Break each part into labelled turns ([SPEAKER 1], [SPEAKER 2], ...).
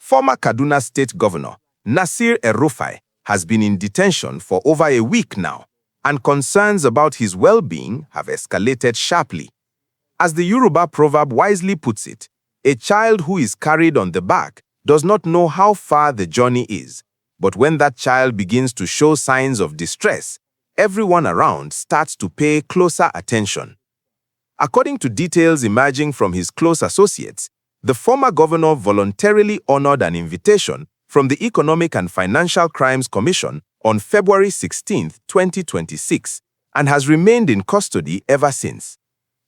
[SPEAKER 1] Former Kaduna State Governor Nasir El-Rufai has been in detention for over a week now, and concerns about his well-being have escalated sharply. As the Yoruba proverb wisely puts it, a child who is carried on the back does not know how far the journey is, but when that child begins to show signs of distress, everyone around starts to pay closer attention. According to details emerging from his close associates, the former governor voluntarily honored an invitation from the Economic and Financial Crimes Commission on February 16, 2026, and has remained in custody ever since.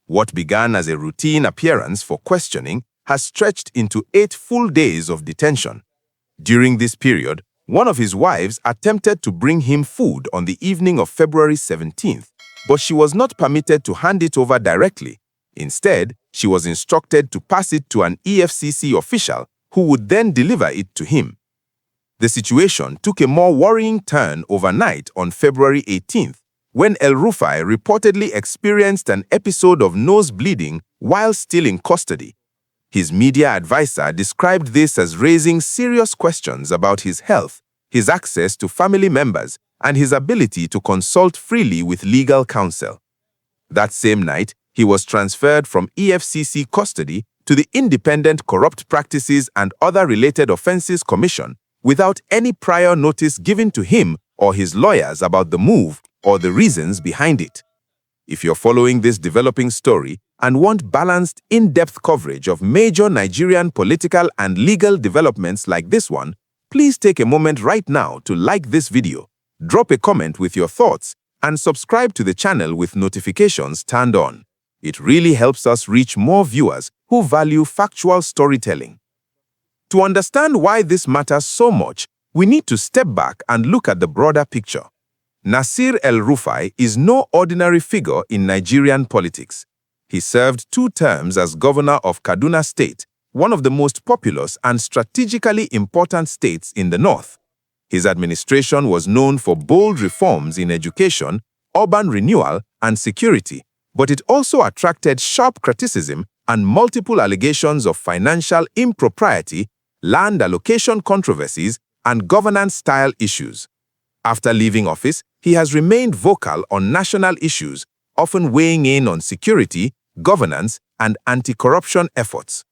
[SPEAKER 1] What began as a routine appearance for questioning has stretched into 8 full days of detention. During this period, one of his wives attempted to bring him food on the evening of February 17th, but she was not permitted to hand it over directly. Instead, she was instructed to pass it to an EFCC official who would then deliver it to him. The situation took a more worrying turn overnight on February 18th, when El-Rufai reportedly experienced an episode of nose bleeding while still in custody. His media advisor described this as raising serious questions about his health, his access to family members, and his ability to consult freely with legal counsel. That same night, he was transferred from EFCC custody to the Independent Corrupt Practices and Other Related Offences Commission without any prior notice given to him or his lawyers about the move or the reasons behind it. If you're following this developing story and want balanced, in-depth coverage of major Nigerian political and legal developments like this one, please take a moment right now to like this video, drop a comment with your thoughts, and subscribe to the channel with notifications turned on. It really helps us reach more viewers who value factual storytelling. To understand why this matters so much, we need to step back and look at the broader picture. Nasir El-Rufai is no ordinary figure in Nigerian politics. He served 2 terms as governor of Kaduna State, one of the most populous and strategically important states in the north. His administration was known for bold reforms in education, urban renewal, and security, but it also attracted sharp criticism and multiple allegations of financial impropriety, land allocation controversies, and governance-style issues. After leaving office, he has remained vocal on national issues, often weighing in on security, governance, and anti-corruption efforts.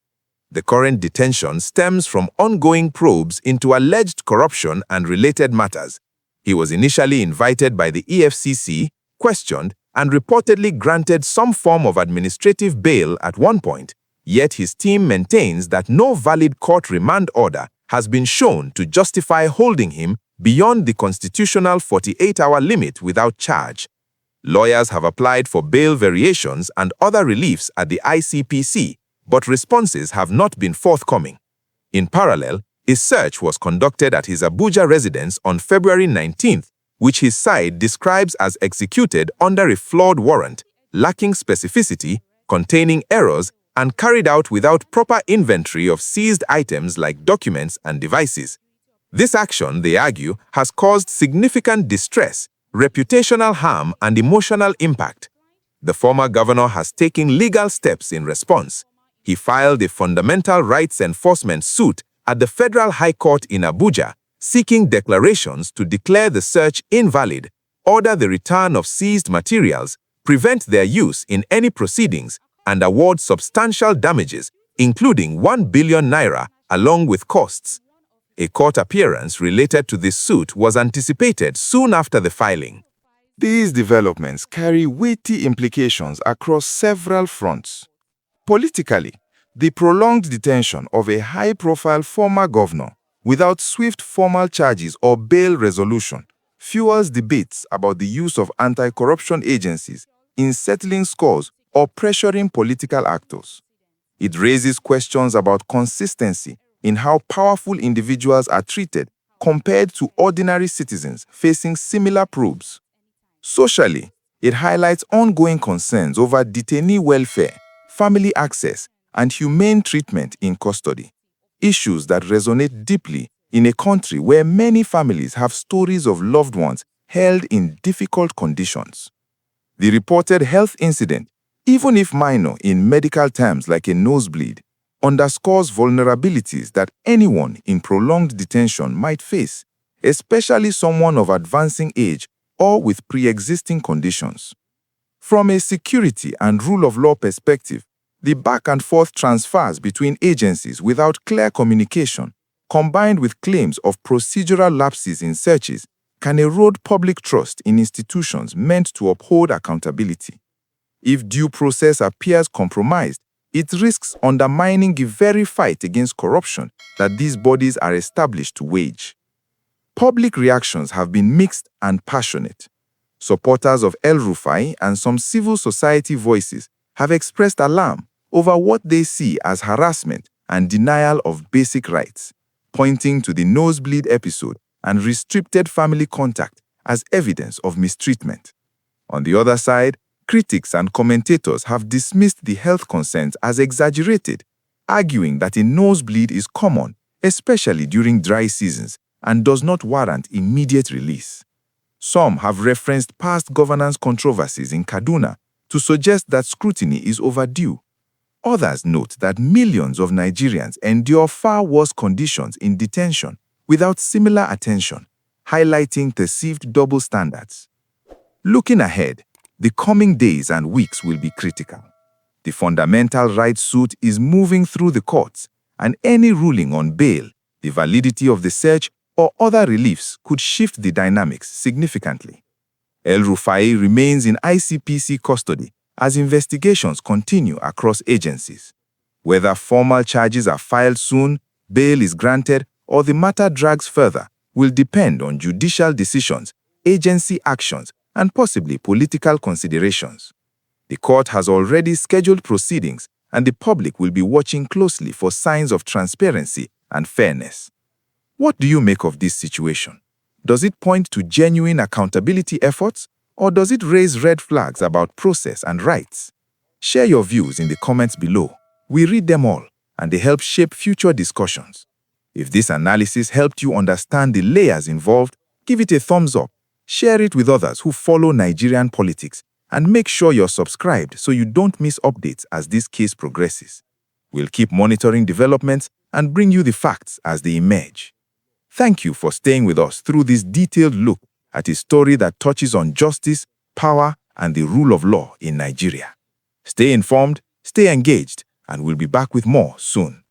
[SPEAKER 1] The current detention stems from ongoing probes into alleged corruption and related matters. He was initially invited by the EFCC, questioned, and reportedly granted some form of administrative bail at one point, yet his team maintains that no valid court remand order has been shown to justify holding him beyond the constitutional 48-hour limit without charge. Lawyers have applied for bail variations and other reliefs at the ICPC, but responses have not been forthcoming. In parallel, a search was conducted at his Abuja residence on February 19th, which his side describes as executed under a flawed warrant, lacking specificity, containing errors, and carried out without proper inventory of seized items like documents and devices. This action, they argue, has caused significant distress, reputational harm, and emotional impact. The former governor has taken legal steps in response. He filed a fundamental rights enforcement suit at the Federal High Court in Abuja, seeking declarations to declare the search invalid, order the return of seized materials, prevent their use in any proceedings, and award substantial damages, including 1 billion naira, along with costs. A court appearance related to this suit was anticipated soon after the filing.
[SPEAKER 2] These developments carry weighty implications across several fronts. Politically, the prolonged detention of a high-profile former governor without swift formal charges or bail resolution fuels debates about the use of anti-corruption agencies in settling scores or pressuring political actors. It raises questions about consistency in how powerful individuals are treated compared to ordinary citizens facing similar probes. Socially, it highlights ongoing concerns over detainee welfare, family access, and humane treatment in custody, issues that resonate deeply in a country where many families have stories of loved ones held in difficult conditions. The reported health incident, even if minor in medical terms like a nosebleed, underscores vulnerabilities that anyone in prolonged detention might face, especially someone of advancing age or with pre-existing conditions. From a security and rule of law perspective, the back-and-forth transfers between agencies without clear communication, combined with claims of procedural lapses in searches, can erode public trust in institutions meant to uphold accountability. If due process appears compromised, it risks undermining the very fight against corruption that these bodies are established to wage. Public reactions have been mixed and passionate. Supporters of El-Rufai and some civil society voices have expressed alarm over what they see as harassment and denial of basic rights, pointing to the Nosebleed episode and restricted family contact as evidence of mistreatment. On the other side, critics and commentators have dismissed the health concerns as exaggerated, arguing that a nosebleed is common, especially during dry seasons, and does not warrant immediate release. Some have referenced past governance controversies in Kaduna to suggest that scrutiny is overdue. Others note that millions of Nigerians endure far worse conditions in detention without similar attention, highlighting perceived double standards. Looking ahead, the coming days and weeks will be critical. The fundamental rights suit is moving through the courts, and any ruling on bail, the validity of the search, or other reliefs could shift the dynamics significantly. El-Rufai remains in ICPC custody as investigations continue across agencies. Whether formal charges are filed soon, bail is granted, or the matter drags further will depend on judicial decisions, agency actions, and possibly political considerations. The court has already scheduled proceedings, and the public will be watching closely for signs of transparency and fairness. What do you make of this situation? Does it point to genuine accountability efforts, or does it raise red flags about process and rights? Share your views in the comments below. We read them all, and they help shape future discussions. If this analysis helped you understand the layers involved, give it a thumbs up, share it with others who follow Nigerian politics, and make sure you're subscribed so you don't miss updates as this case progresses. We'll keep monitoring developments and bring you the facts as they emerge. Thank you for staying with us through this detailed look at a story that touches on justice, power, and the rule of law in Nigeria. Stay informed, stay engaged, and we'll be back with more soon.